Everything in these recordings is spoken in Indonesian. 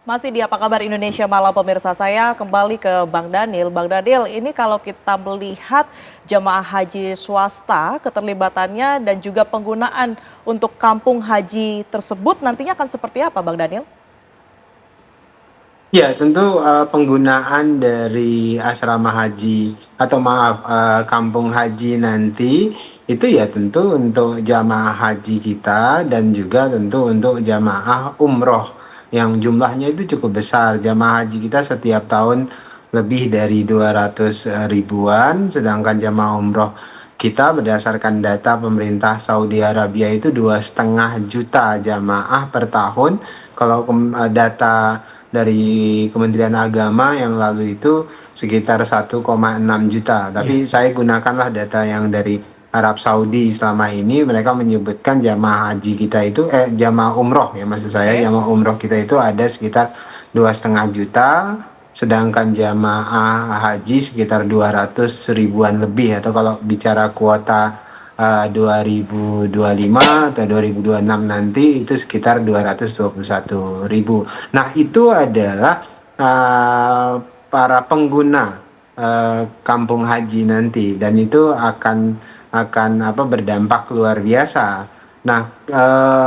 Masih di Apa Kabar Indonesia Malam pemirsa, saya kembali ke Bang Daniel. Bang Daniel, ini kalau kita melihat jemaah haji swasta, keterlibatannya dan juga penggunaan untuk kampung haji tersebut nantinya akan seperti apa Bang Daniel? Ya, tentu penggunaan dari asrama haji atau maaf kampung haji nanti itu ya tentu untuk jamaah haji kita dan juga tentu untuk jamaah umroh yang jumlahnya itu cukup besar. Jamaah haji kita setiap tahun lebih dari 200 ribuan, sedangkan jamaah umroh kita berdasarkan data pemerintah Saudi Arabia itu 2,5 juta jamaah per tahun. Kalau data dari Kementerian Agama yang lalu itu sekitar 1,6 juta. Iya. Tapi saya gunakanlah data yang dari Arab Saudi selama ini mereka menyebutkan jamaah haji kita itu jamaah umroh ya maksud saya Oke. jamaah umroh kita itu ada sekitar 2,5 juta, sedangkan jamaah haji sekitar 200 ribuan lebih, atau kalau bicara kuota 2025 atau 2026 nanti itu sekitar 221 ribu. Nah, itu adalah uh, para pengguna kampung haji nanti, dan itu akan apa berdampak luar biasa. Nah,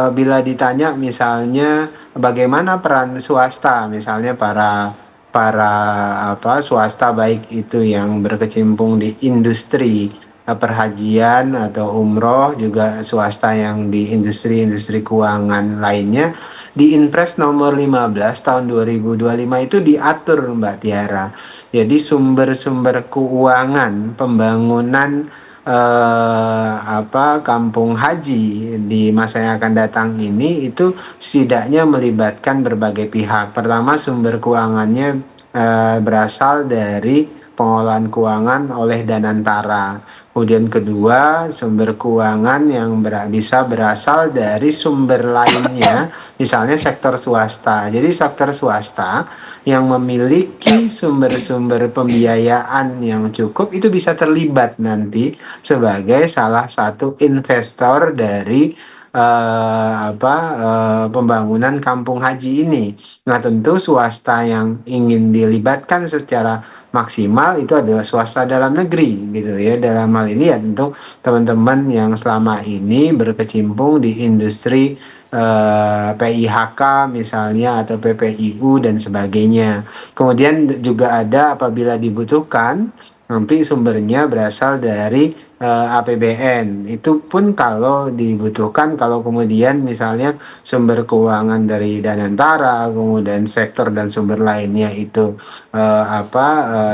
bila ditanya misalnya bagaimana peran swasta, misalnya para para swasta baik itu yang berkecimpung di industri perhajian atau umroh, juga swasta yang di industri-industri keuangan lainnya, di Inpres nomor 15 tahun 2025 itu diatur Mbak Tiara. Jadi sumber-sumber keuangan pembangunan kampung haji di masa yang akan datang ini itu setidaknya melibatkan berbagai pihak. Pertama, sumber keuangannya berasal dari pengolahan keuangan oleh Danantara. Kemudian kedua, sumber keuangan yang bisa berasal dari sumber lainnya, misalnya sektor swasta. Jadi sektor swasta yang memiliki sumber-sumber pembiayaan yang cukup itu bisa terlibat nanti sebagai salah satu investor dari pembangunan kampung haji ini. Nah, tentu swasta yang ingin dilibatkan secara maksimal itu adalah swasta dalam negeri gitu ya. Dalam hal ini ya tentu teman-teman yang selama ini berkecimpung di industri PIHK misalnya atau PPIU dan sebagainya. Kemudian juga ada apabila dibutuhkan nanti sumbernya berasal dari APBN. Itu pun kalau dibutuhkan, kalau kemudian misalnya sumber keuangan dari Danantara, kemudian sektor dan sumber lainnya itu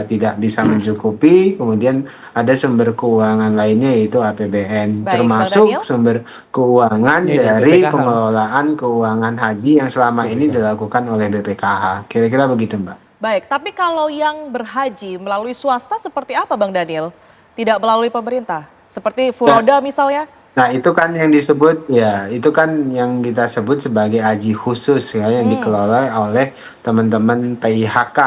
tidak bisa mencukupi, kemudian ada sumber keuangan lainnya yaitu APBN, Baik, Bang termasuk Daniel. sumber keuangan Ya, dari dari BPKH. pengelolaan keuangan haji yang selama ini BPKH. dilakukan oleh BPKH. Kira-kira begitu, Mbak. Baik, tapi kalau yang berhaji melalui swasta seperti apa Bang Daniel? Tidak melalui pemerintah, seperti Ya, Furoda misalnya? nah, itu kan yang disebut ya, itu kan yang kita sebut sebagai haji khusus ya, yang Hmm, dikelola oleh teman-teman PIHK.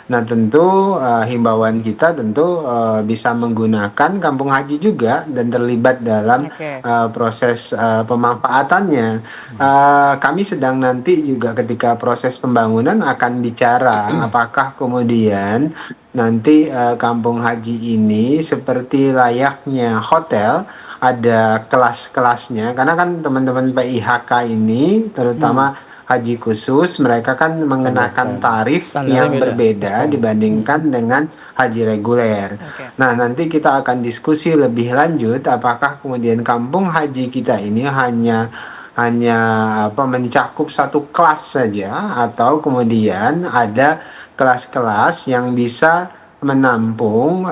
Nah, tentu himbauan kita tentu bisa menggunakan kampung haji juga dan terlibat dalam oke. proses pemanfaatannya. Kami sedang nanti juga ketika proses pembangunan akan bicara apakah kemudian nanti kampung haji ini seperti layaknya hotel, ada kelas-kelasnya, karena kan teman-teman PIHK ini Hmm. terutama haji khusus mereka kan Standar mengenakan tarif standarnya yang beda, berbeda SPM. dibandingkan dengan haji reguler. Oke. Nah, nanti kita akan diskusi lebih lanjut apakah kemudian kampung haji kita ini hanya hanya mencakup satu kelas saja, atau kemudian ada kelas-kelas yang bisa menampung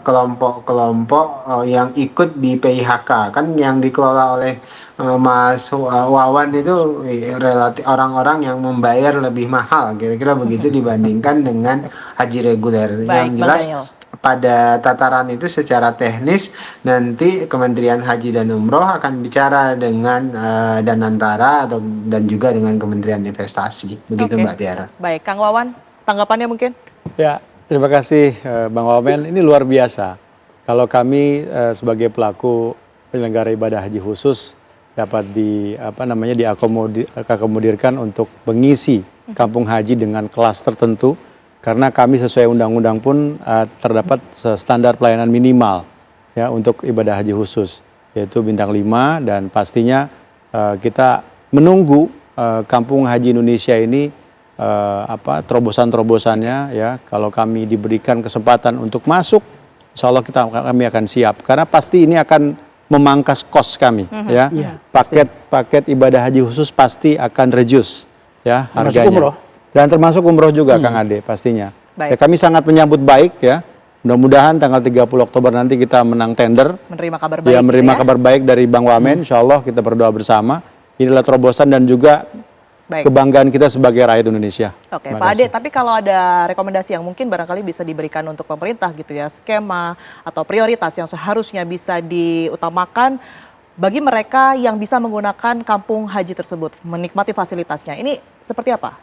kelompok-kelompok yang ikut di PIHK, kan yang dikelola oleh Mas Wawan itu relatif orang-orang yang membayar lebih mahal, kira-kira begitu dibandingkan dengan haji reguler. Yang Baik, Bang jelas Daniel. pada tataran itu secara teknis nanti Kementerian Haji dan Umroh akan bicara dengan Danantara dan juga dengan Kementerian Investasi. Begitu Oke. Mbak Tiara. Baik, Kang Wawan, tanggapannya mungkin? Ya, terima kasih Bang Wamen. Ini luar biasa. Kalau kami sebagai pelaku penyelenggara ibadah haji khusus dapat diakomodirkan untuk mengisi kampung haji dengan kelas tertentu, karena kami sesuai undang-undang pun terdapat standar pelayanan minimal ya untuk ibadah haji khusus, yaitu bintang 5, dan pastinya kita menunggu kampung haji Indonesia ini terobosan-terobosannya ya. Kalau kami diberikan kesempatan untuk masuk, insya Allah kami akan siap, karena pasti ini akan memangkas kos kami ya. Paket ibadah haji khusus pasti akan reduce ya harganya. Termasuk umroh. Dan termasuk umroh juga Kang Ade pastinya. Baik. Ya, kami sangat menyambut baik ya. Mudah-mudahan tanggal 30 Oktober nanti kita menang tender. Menerima kabar baik. Ya, menerima ya. kabar baik dari Bang Wamen. Insya Allah kita berdoa bersama. Inilah terobosan dan juga Baik. kebanggaan kita sebagai rakyat Indonesia. Oke, Terima Pak kasih. Ade, tapi kalau ada rekomendasi yang mungkin barangkali bisa diberikan untuk pemerintah gitu ya, skema atau prioritas yang seharusnya bisa diutamakan bagi mereka yang bisa menggunakan kampung haji tersebut, menikmati fasilitasnya, ini seperti apa?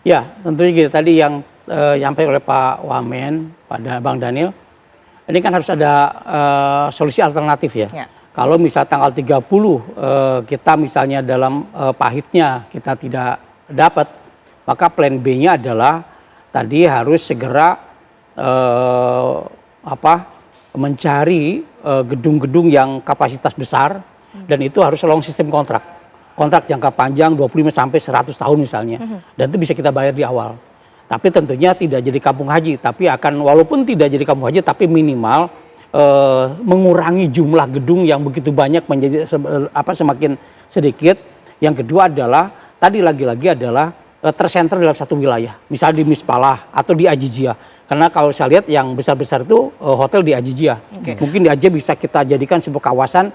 Ya, tentunya gitu. Tadi yang disampaikan oleh Pak Wamen pada Bang Daniel, ini kan harus ada solusi alternatif ya. Ya. Kalau misal tanggal 30 kita misalnya dalam pahitnya kita tidak dapat, maka plan B-nya adalah tadi harus segera mencari gedung-gedung yang kapasitas besar, dan itu harus long sistem kontrak jangka panjang 25 sampai 100 tahun misalnya, dan itu bisa kita bayar di awal. Tapi tentunya tidak jadi kampung haji, tapi akan walaupun tidak jadi kampung haji tapi minimal mengurangi jumlah gedung yang begitu banyak menjadi semakin sedikit. Yang kedua adalah tadi lagi-lagi adalah tersenter dalam satu wilayah, misalnya di Mispalah atau di Ajijia. Karena kalau saya lihat yang besar-besar itu hotel di Ajijia. Mungkin di Ajijia bisa kita jadikan sebuah kawasan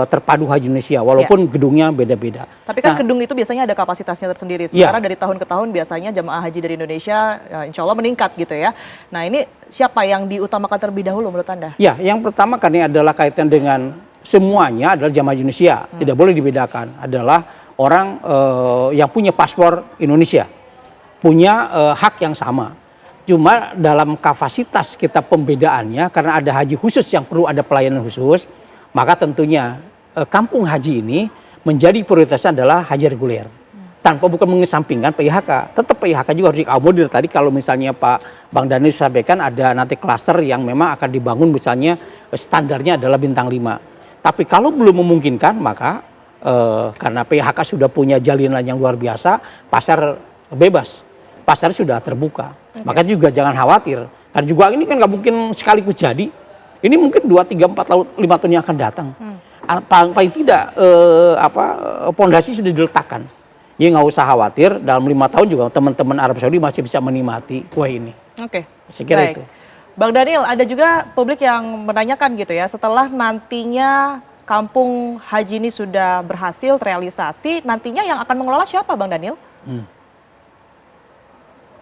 terpadu haji Indonesia, walaupun gedungnya beda-beda. Tapi kan gedung itu biasanya ada kapasitasnya tersendiri. Sementara dari tahun ke tahun biasanya jemaah haji dari Indonesia insya Allah meningkat gitu ya. Nah ini siapa yang diutamakan terlebih dahulu menurut Anda? Ya, yang pertama kan ini adalah kaitan dengan semuanya adalah jemaah haji Indonesia. Tidak boleh dibedakan. Adalah orang yang punya paspor Indonesia, punya hak yang sama. Cuma dalam kapasitas kita pembedaannya, karena ada haji khusus yang perlu ada pelayanan khusus, maka tentunya kampung haji ini menjadi prioritasnya adalah haji reguler. Tanpa bukan mengesampingkan PIHK. Tetap PIHK juga harus dikomodir. Tadi kalau misalnya Pak Bang Daniel sampaikan ada nanti klaster yang memang akan dibangun misalnya standarnya adalah bintang 5. Tapi kalau belum memungkinkan maka karena PIHK sudah punya jalinan yang luar biasa, pasar bebas. Pasar sudah terbuka. Maka juga jangan khawatir. Karena juga ini kan nggak mungkin sekaligus jadi. Ini mungkin 2, 3, 4 tahun, 5 tahun yang akan datang. Paling tidak pondasi sudah diletakkan. Jadi nggak usah khawatir, dalam 5 tahun juga teman-teman Arab Saudi masih bisa menikmati kue ini. Oke. Saya kira Baik. itu. Bang Daniel, ada juga publik yang menanyakan gitu ya, setelah nantinya kampung haji ini sudah berhasil terrealisasi, nantinya yang akan mengelola siapa Bang Daniel?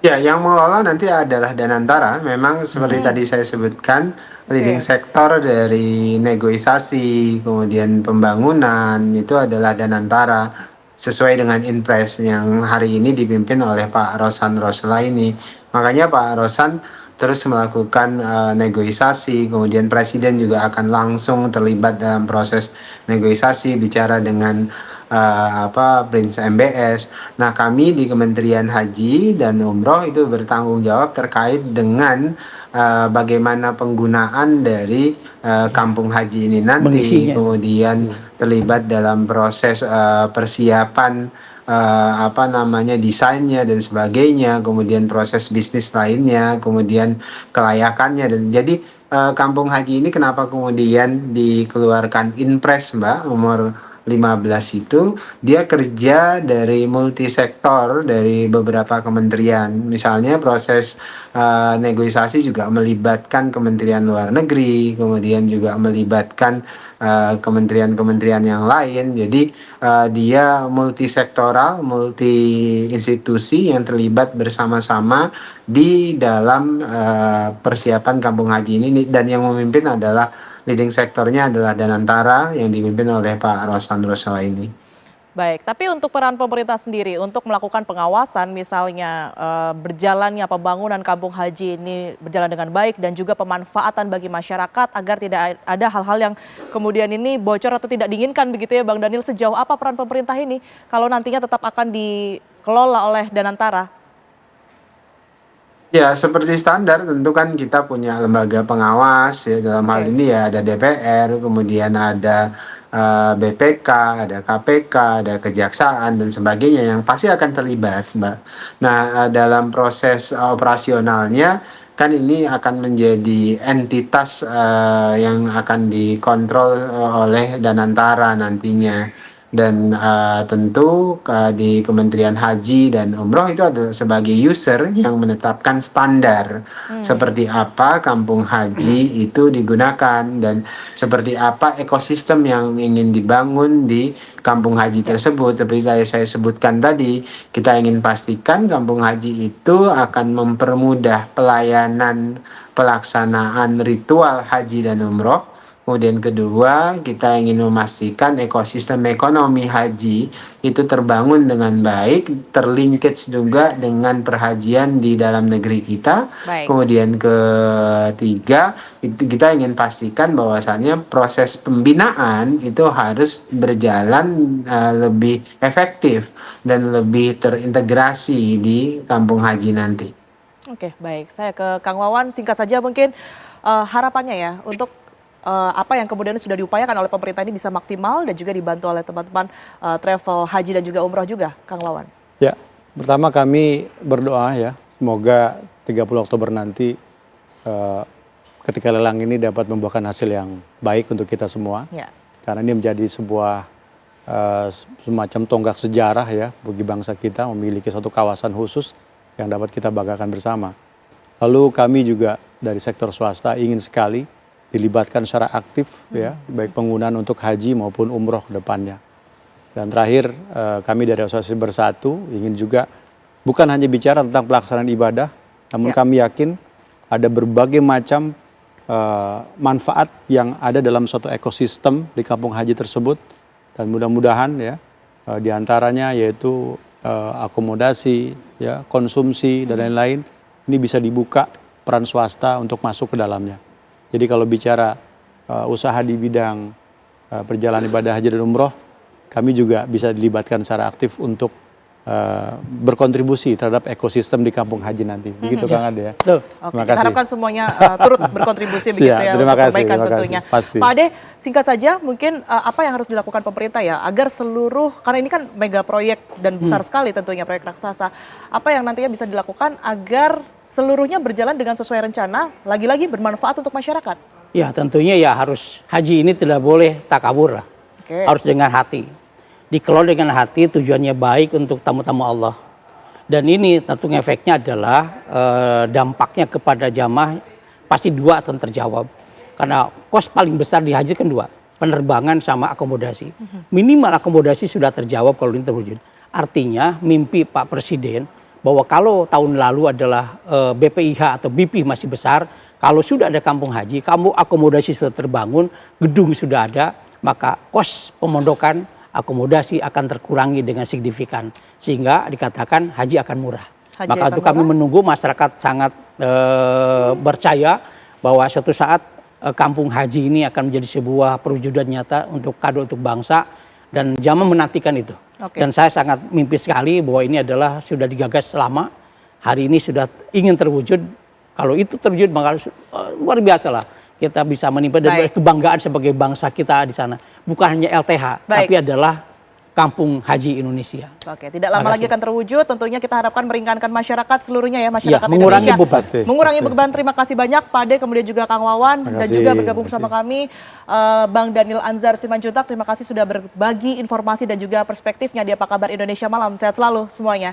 Ya, yang mengelola nanti adalah Danantara. Memang seperti tadi saya sebutkan, leading sektor dari negosiasi, kemudian pembangunan, itu adalah Danantara. Sesuai dengan Inpres yang hari ini dipimpin oleh Pak Rosan Roslaini. Makanya Pak Rosan terus melakukan negosiasi, kemudian Presiden juga akan langsung terlibat dalam proses negosiasi, bicara dengan Prince MBS. Nah, kami di Kementerian Haji dan Umroh itu bertanggung jawab terkait dengan bagaimana penggunaan dari kampung haji ini nanti, Mengisinya. kemudian terlibat dalam proses persiapan desainnya dan sebagainya, kemudian proses bisnis lainnya, kemudian kelayakannya. Dan jadi kampung haji ini kenapa kemudian dikeluarkan Inpres, Mbak, nomor 15 itu, dia kerja dari multisektor dari beberapa kementerian. Misalnya proses negosiasi juga melibatkan Kementerian Luar Negeri, kemudian juga melibatkan kementerian-kementerian yang lain. Jadi dia multisektoral, multi institusi yang terlibat bersama-sama di dalam persiapan kampung haji ini, dan yang memimpin adalah leading sektornya adalah Danantara yang dipimpin oleh Pak Rosan Roslaini. Baik, tapi untuk peran pemerintah sendiri untuk melakukan pengawasan misalnya berjalannya pembangunan kampung haji ini berjalan dengan baik dan juga pemanfaatan bagi masyarakat agar tidak ada hal-hal yang kemudian ini bocor atau tidak diinginkan begitu ya Bang Daniel, sejauh apa peran pemerintah ini kalau nantinya tetap akan dikelola oleh Danantara? Ya, seperti standar tentu kan kita punya lembaga pengawas ya, dalam hal Oke. ini ya ada DPR, kemudian ada BPK, ada KPK, ada Kejaksaan dan sebagainya yang pasti akan terlibat, Mbak. Nah, dalam proses operasionalnya kan ini akan menjadi entitas yang akan dikontrol oleh Danantara nantinya. Dan tentu di Kementerian Haji dan Umroh itu adalah sebagai user yang menetapkan standar seperti apa kampung haji itu digunakan dan seperti apa ekosistem yang ingin dibangun di kampung haji tersebut. Seperti saya sebutkan tadi, kita ingin pastikan kampung haji itu akan mempermudah pelayanan pelaksanaan ritual haji dan umroh. Kemudian kedua, kita ingin memastikan ekosistem ekonomi haji itu terbangun dengan baik, terlinkage juga dengan perhajian di dalam negeri kita. Baik. Kemudian ketiga, itu kita ingin pastikan bahwasannya proses pembinaan itu harus berjalan lebih efektif dan lebih terintegrasi di kampung haji nanti. Oke, baik. Saya ke Kang Wawan, singkat saja mungkin harapannya ya untuk apa yang kemudian sudah diupayakan oleh pemerintah ini bisa maksimal dan juga dibantu oleh teman-teman travel haji dan juga umroh juga, Kang Wawan. Ya, pertama kami berdoa ya, semoga 30 Oktober nanti ketika lelang ini dapat membuahkan hasil yang baik untuk kita semua. Ya. Karena ini menjadi sebuah semacam tonggak sejarah ya bagi bangsa kita memiliki satu kawasan khusus yang dapat kita banggakan bersama. Lalu kami juga dari sektor swasta ingin sekali dilibatkan secara aktif ya, baik penggunaan untuk haji maupun umroh ke depannya. Dan terakhir kami dari Asosiasi Bersatu ingin juga bukan hanya bicara tentang pelaksanaan ibadah, namun kami yakin ada berbagai macam manfaat yang ada dalam suatu ekosistem di kampung haji tersebut dan mudah-mudahan ya diantaranya yaitu akomodasi, ya, konsumsi dan lain-lain ini bisa dibuka peran swasta untuk masuk ke dalamnya. Jadi kalau bicara usaha di bidang perjalanan ibadah haji dan umroh, kami juga bisa dilibatkan secara aktif untuk berkontribusi terhadap ekosistem di kampung haji nanti. Begitu Kang Ade ya. Oke, Terima kita kasih. harapkan semuanya turut berkontribusi begitu ya Terima untuk kasih, perbaikan terima kasih. tentunya. Pasti. Pak Ade, singkat saja mungkin apa yang harus dilakukan pemerintah ya agar seluruh, karena ini kan mega proyek dan besar sekali tentunya proyek raksasa, apa yang nantinya bisa dilakukan agar seluruhnya berjalan dengan sesuai rencana, lagi-lagi bermanfaat untuk masyarakat? Ya tentunya ya harus haji ini tidak boleh takabur lah. Oke. Harus dengan hati. Dikelola dengan hati tujuannya baik untuk tamu-tamu Allah. Dan ini tentu efeknya adalah dampaknya kepada jamaah pasti dua akan terjawab. Karena kos paling besar di haji kan dua. Penerbangan sama akomodasi. Minimal akomodasi sudah terjawab kalau ini terwujud. Artinya mimpi Pak Presiden bahwa kalau tahun lalu adalah BPIH atau BP masih besar. Kalau sudah ada kampung haji, kamu akomodasi sudah terbangun, gedung sudah ada, maka kos pemondokan akomodasi akan terkurangi dengan signifikan. Sehingga dikatakan haji akan murah. Haji Maka akan itu kami murah? menunggu masyarakat sangat percaya bahwa suatu saat kampung haji ini akan menjadi sebuah perwujudan nyata untuk kado untuk bangsa. Dan jamaah menantikan itu. Oke. Dan saya sangat mimpi sekali bahwa ini adalah sudah digagas lama. Hari ini sudah ingin terwujud. Kalau itu terwujud maka luar biasa lah. Kita bisa menimpa dan kebanggaan sebagai bangsa kita di sana. Bukan hanya LTH, tapi adalah kampung haji Indonesia. Oke, tidak lama lagi akan terwujud. Tentunya kita harapkan meringankan masyarakat seluruhnya ya, masyarakat mengurangi Indonesia. beban. Mengurangi beban. Terima kasih banyak Pak Ade, kemudian juga Kang Wawan dan juga bergabung bersama kami Bang Daniel Anzar Simanjuntak. Terima kasih sudah berbagi informasi dan juga perspektifnya di Apa Kabar Indonesia Malam. Sehat selalu semuanya.